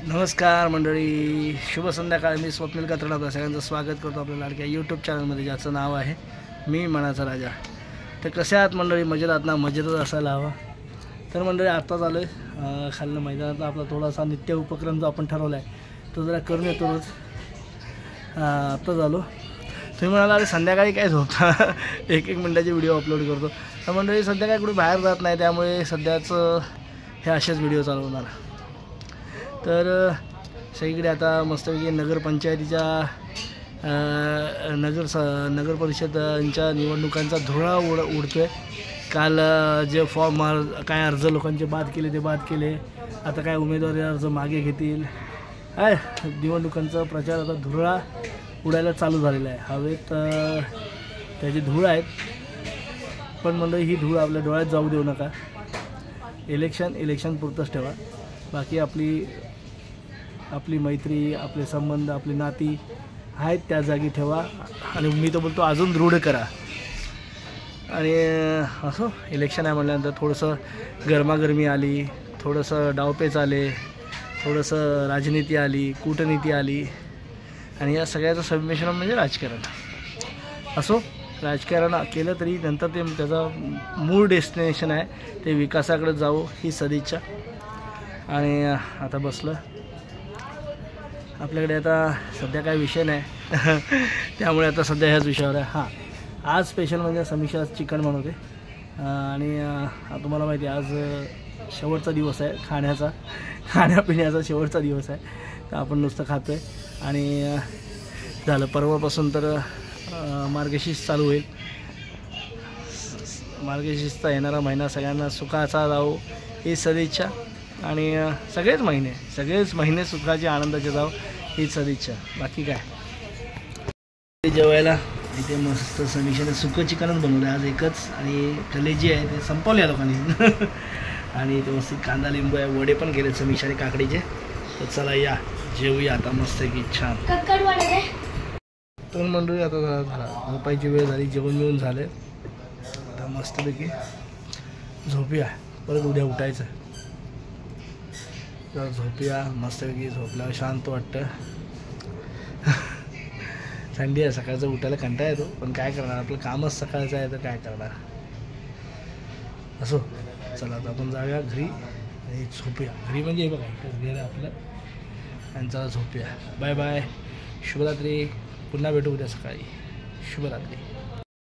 नमस्कार मंडळी, शुभ संध्याकाळ. मी स्वप्नील कात्रड आपल्या सगळ्यांचं स्वागत करतो आपल्या लाडक्या यूट्यूब चॅनलमध्ये, ज्याचं नाव आहे मी मनाचा राजा. तर कसे आहात मंडळी? मजेत आहात ना? मजेतच असायला हवा. तर मंडळी आत्ताच आलो आहे खालनं मैदानात. आपला थोडासा नित्य उपक्रम जो आपण ठरवला आहे तो जरा करून येतो रोज. आत्ताच आलो. तुम्ही म्हणाला अरे संध्याकाळी काय झोपता एक मिनिटाचे व्हिडिओ अपलोड करतो. तर मंडळी सध्या काय कुठे बाहेर जात नाही, त्यामुळे सध्याच हे असेच व्हिडिओ चालवणार. तर सगळीकडे आता मस्तपैकी नगरपंचायतीच्या नगर परिषदांच्या निवडणुकांचा धुळा उडतो आहे. काल जे फॉर्म काय अर्ज लोकांचे बाद केले ते बाद केले. आता काय उमेदवारी अर्ज मागे घेतील. काय निवडणुकांचा प्रचार आता धुळा उडायला चालू झालेला आहे. हवेत त्याची धूळ आहेत, पण मंडळी ही धूळ आपल्या डोळ्यात जाऊ देऊ नका. इलेक्शन पुरतंच ठेवा. बाकी आपली मैत्री, आपले संबंध, आपली नाती आहेत त्या जागी ठेवा. आणि मी तर बोलतो अजून दृढ करा. आणि असो, इलेक्शन आहे म्हटल्यानंतर थोडंसं गरमागरमी आली, थोडंसं डावपेच आले, थोडंसं राजनीती आली, कूटनीती आली, आणि या सगळ्याचं संमिश्रण म्हणजे राजकारण. असो, राजकारण केलं तरी नंतर ते त्याचा मूळ डेस्टिनेशन आहे ते विकासाकडे जावं ही सदिच्छा. आणि आता बसलं. आपल्याकडे आता सध्या काय विषय नाही त्यामुळे आता सध्या ह्याच विषयावर आहे. हां, आज स्पेशल म्हणजे समीक्षा चिकन बनवते. आणि तुम्हाला माहिती आहे आज शेवटचा दिवस आहे खाण्यापिण्याचा शेवटचा दिवस आहे. तर आपण नुसतं खातो आहे. आणि झालं परवापासून तर मार्गशीर्ष चालू होईल. मार्गशीर्षचा येणारा महिना सगळ्यांना सुखाचा जावो ही सदिच्छा. आणि सगळेच महिने सुखाचे आनंदाचे जावं हीच सदिच्छा. बाकी काय जेवायला इथे मस्त समीक्षाने सुकं चिकनच बनवलं आज एकच. आणि कलेजी आहे ते संपवले या लोकांनी आणि ते मस्त कांदा लिंबू आहे. वडे पण केले समीक्षाने काकडीचे. तर चला या जेवूया आता मस्त की छान. तर मंडळी आता झाला झोपायची वेळ झाली, जेवण मिळून झाले. आता मस्तपैकी झोपूया, परत उद्या उठायचं. तर झोपूया मस्तपैकी. झोपल्यावर शांत वाटतं. थंडी आहे, सकाळचं उठायला कंटाळा येतो, पण काय करणार, आपलं कामच सकाळचं आहे तर काय करणार. असो, चला आता आपण जाऊया घरी आणि झोपूया. घरी म्हणजे हे बघा इथंच घर आहे आपलं. आणि चला झोपूया. बाय बाय, शुभरात्री. पुन्हा भेटू उद्या सकाळी. शुभरात्री.